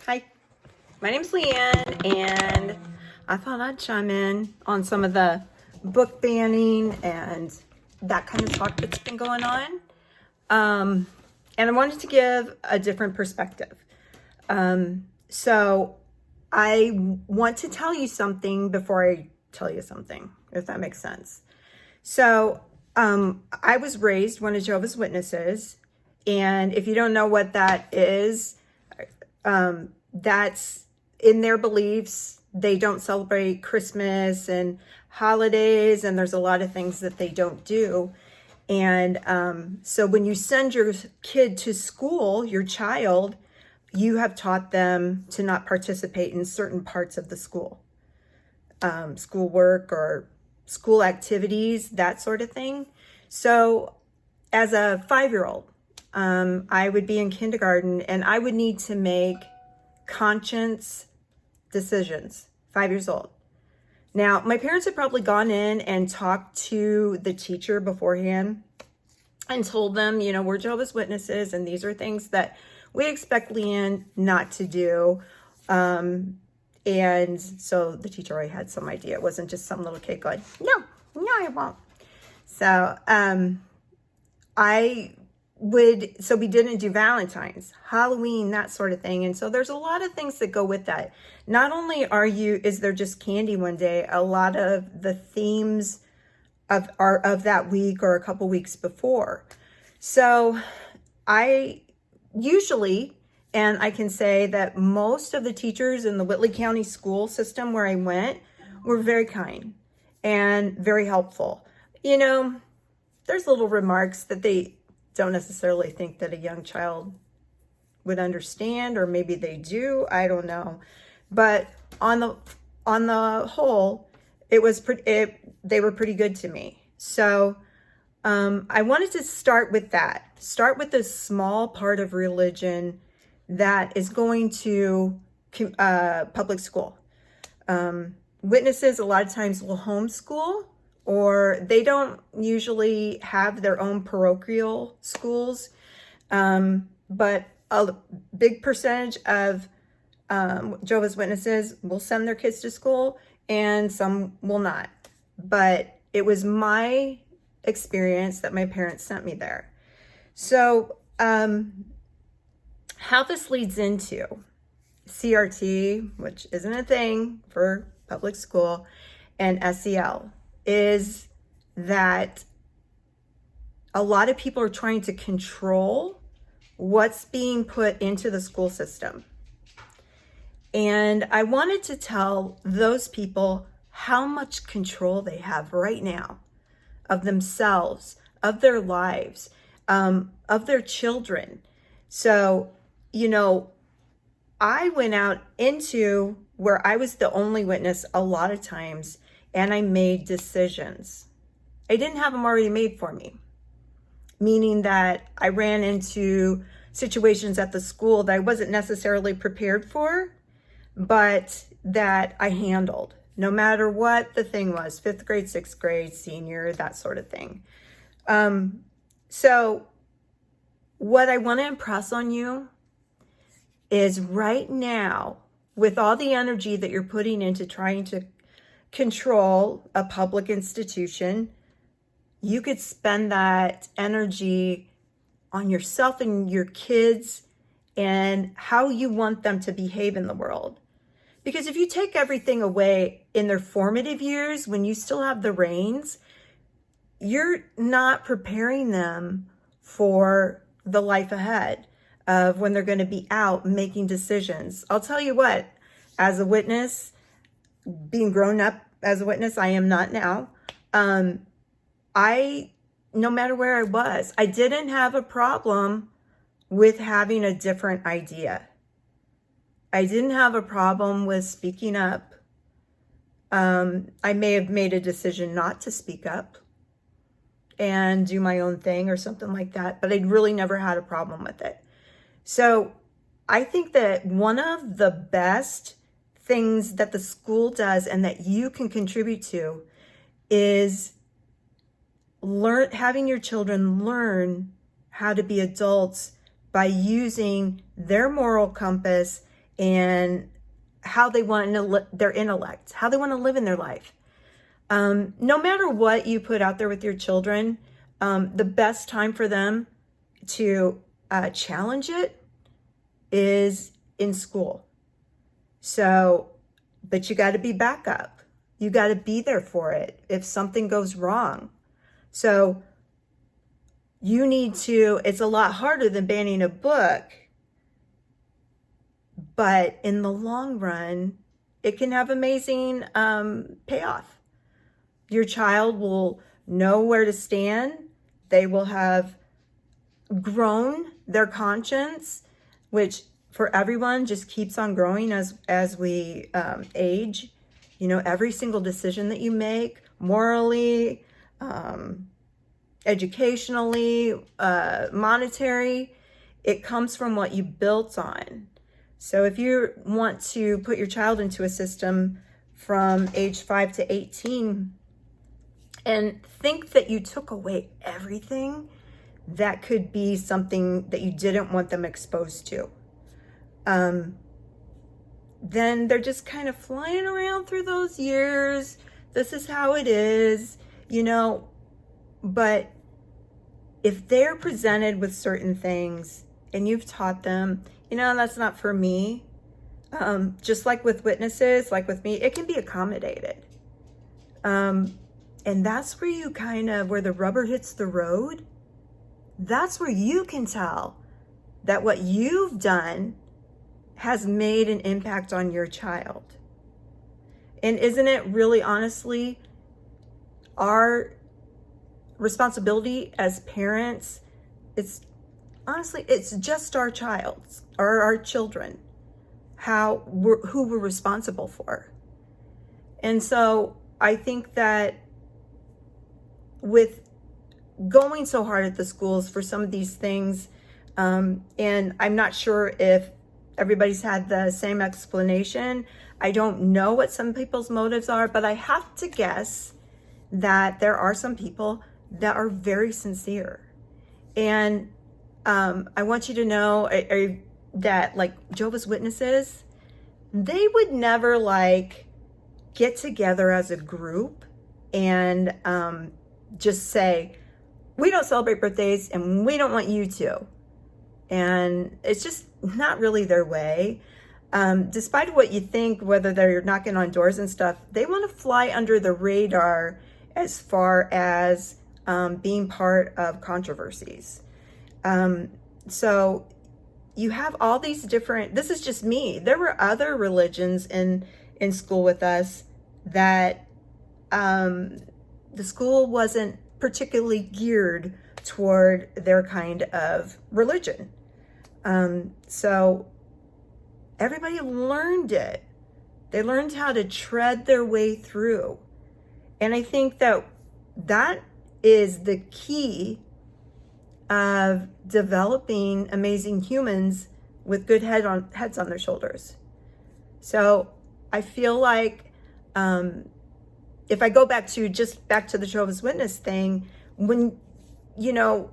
Hi, my name's Leanne, and I thought I'd chime in on some of the book banning and that kind of talk that's been going on. And I wanted to give a different perspective. So I want to tell you something before I tell you something, if that makes sense. So I was raised one of Jehovah's Witnesses, and if you don't know what that is, that's in their beliefs. They don't celebrate Christmas and holidays, and there's a lot of things that they don't do. And so when you send your kid to school, your child, you have taught them to not participate in certain parts of the school, schoolwork or school activities, that sort of thing. So as a 5-year-old, I would be in kindergarten and I would need to make conscious decisions, 5 years old. Now, my parents had probably gone in and talked to the teacher beforehand and told them, you know, we're Jehovah's Witnesses and these are things that we expect Leanne not to do. And so the teacher already had some idea. It wasn't just some little kid going, no, I won't. So we didn't do Valentine's, Halloween, that sort of thing. And so there's a lot of things that go with that. Not only is there just candy one day, a lot of the themes of that week or a couple weeks before. So I usually, and I can say that most of the teachers in the Whitley County school system where I went were very kind and very helpful. You know, there's little remarks that they don't necessarily think that a young child would understand, or maybe they do, I don't know. But on the whole, they were pretty good to me. So I wanted to start with a small part of religion that is going to public school. Witnesses a lot of times will homeschool, or they don't usually have their own parochial schools. But a big percentage of Jehovah's Witnesses will send their kids to school and some will not. But it was my experience that my parents sent me there. So how this leads into CRT, which isn't a thing for public school, and SEL, is that a lot of people are trying to control what's being put into the school system. And I wanted to tell those people how much control they have right now of themselves, of their lives, of their children. So, you know, I went out into where I was the only witness a lot of times, and I made decisions. I didn't have them already made for me, meaning that I ran into situations at the school that I wasn't necessarily prepared for, but that I handled, no matter what the thing was, 5th grade, 6th grade, senior, that sort of thing. So what I want to impress on you is right now, with all the energy that you're putting into trying to control a public institution, you could spend that energy on yourself and your kids and how you want them to behave in the world. Because if you take everything away in their formative years, when you still have the reins, you're not preparing them for the life ahead of when they're going to be out making decisions. I'll tell you what, as a witness, being grown up as a witness, I am not now. No matter where I was, I didn't have a problem with having a different idea. I didn't have a problem with speaking up. I may have made a decision not to speak up and do my own thing or something like that, but I really never had a problem with it. So I think that one of the best things that the school does and that you can contribute to is having your children learn how to be adults by using their moral compass and how they want to their intellect, how they want to live in their life. No matter what you put out there with your children, the best time for them to challenge it is in school. So, but you got to be backup. You got to be there for it if something goes wrong. So you need to, it's a lot harder than banning a book, but in the long run, it can have amazing payoff. Your child will know where to stand. They will have grown their conscience, which for everyone just keeps on growing as we age. You know, every single decision that you make, morally, educationally, monetary, it comes from what you built on. So if you want to put your child into a system from age 5 to 18 and think that you took away everything, that could be something that you didn't want them exposed to. Then they're just kind of flying around through those years. This is how it is, you know. But if they're presented with certain things and you've taught them, you know, that's not for me. Just like with witnesses, like with me, it can be accommodated. And that's where you kind of, where the rubber hits the road, that's where you can tell that what you've done has made an impact on your child. And isn't it really honestly our responsibility as parents? It's just our child's or our children, who we're responsible for. And so I think that with going so hard at the schools for some of these things, and I'm not sure if everybody's had the same explanation. I don't know what some people's motives are, but I have to guess that there are some people that are very sincere. And I want you to know that, like, Jehovah's Witnesses, they would never like get together as a group and just say, we don't celebrate birthdays and we don't want you to. And it's just not really their way. Despite what you think, whether they're knocking on doors and stuff, they want to fly under the radar as far as being part of controversies. So you have all these different, this is just me. There were other religions in school with us that the school wasn't particularly geared toward their kind of religion. So everybody learned it. They learned how to tread their way through. And I think that is the key of developing amazing humans with good heads on their shoulders. So I feel like if I go back to the Jehovah's Witness thing, when, you know,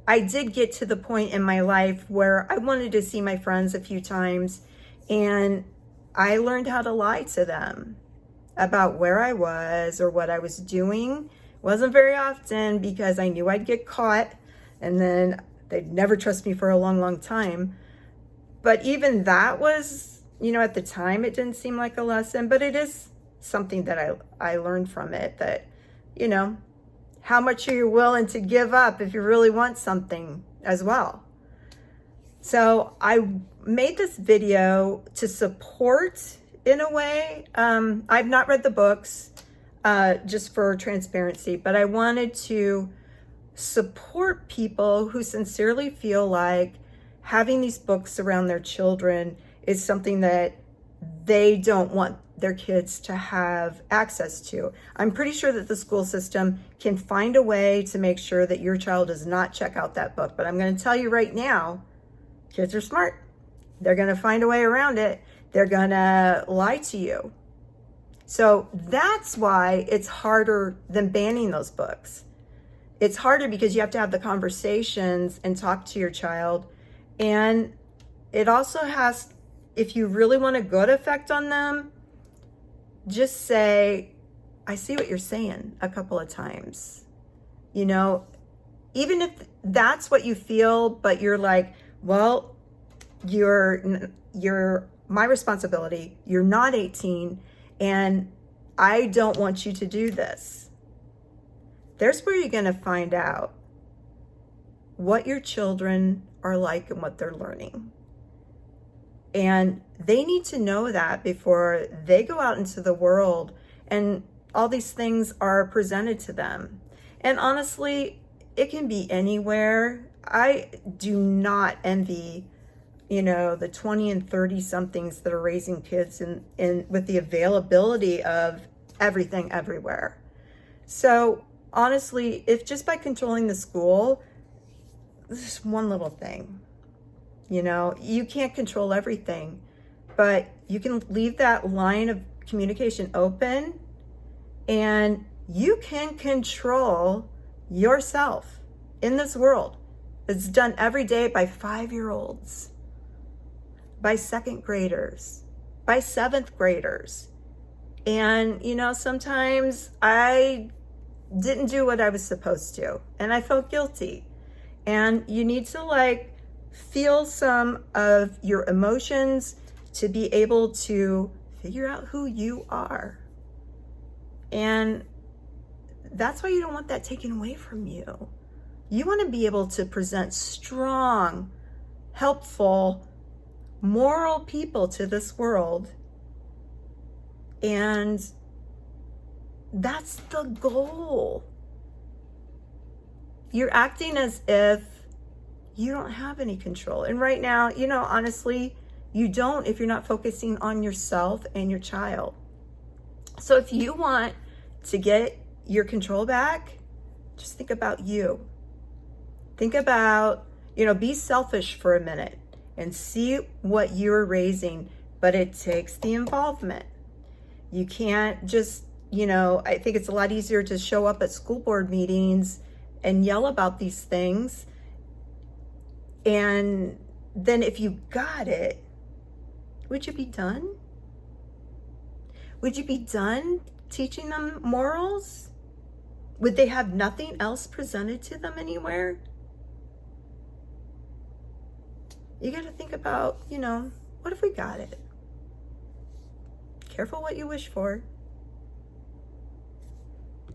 I did get to the point in my life where I wanted to see my friends a few times, and I learned how to lie to them about where I was or what I was doing. It wasn't very often because I knew I'd get caught and then they'd never trust me for a long, long time. But even that was, you know, at the time it didn't seem like a lesson, but it is something that I learned from it, that, you know, how much are you willing to give up if you really want something as well. So I made this video to support, in a way. I've not read the books, just for transparency, but I wanted to support people who sincerely feel like having these books around their children is something that they don't want their kids to have access to. I'm pretty sure that the school system can find a way to make sure that your child does not check out that book. But I'm going to tell you right now, kids are smart. They're going to find a way around it. They're going to lie to you. So that's why it's harder than banning those books. It's harder because you have to have the conversations and talk to your child. And it also if you really want a good effect on them, just say, I see what you're saying a couple of times. You know, even if that's what you feel, but you're like, well, you're my responsibility. You're not 18, and I don't want you to do this. There's where you're going to find out what your children are like and what they're learning. And they need to know that before they go out into the world and all these things are presented to them. And honestly, it can be anywhere. I do not envy, you know, the 20 and 30 somethings that are raising kids in with the availability of everything everywhere. So honestly, if just by controlling the school, this is one little thing. You know, you can't control everything, but you can leave that line of communication open, and you can control yourself in this world. It's done every day by 5-year-olds, by 2nd graders, by 7th graders. And, you know, sometimes I didn't do what I was supposed to, and I felt guilty. And you need to like feel some of your emotions to be able to figure out who you are. And that's why you don't want that taken away from you. You want to be able to present strong, helpful, moral people to this world. And that's the goal. You're acting as if you don't have any control. And right now, you know, honestly, you don't if you're not focusing on yourself and your child. So if you want to get your control back, just think about you. Think about, you know, be selfish for a minute and see what you're raising, but it takes the involvement. You can't just, you know, I think it's a lot easier to show up at school board meetings and yell about these things. And then if you got it, would you be done? Would you be done teaching them morals? Would they have nothing else presented to them anywhere? You got to think about, you know, what if we got it? Careful what you wish for.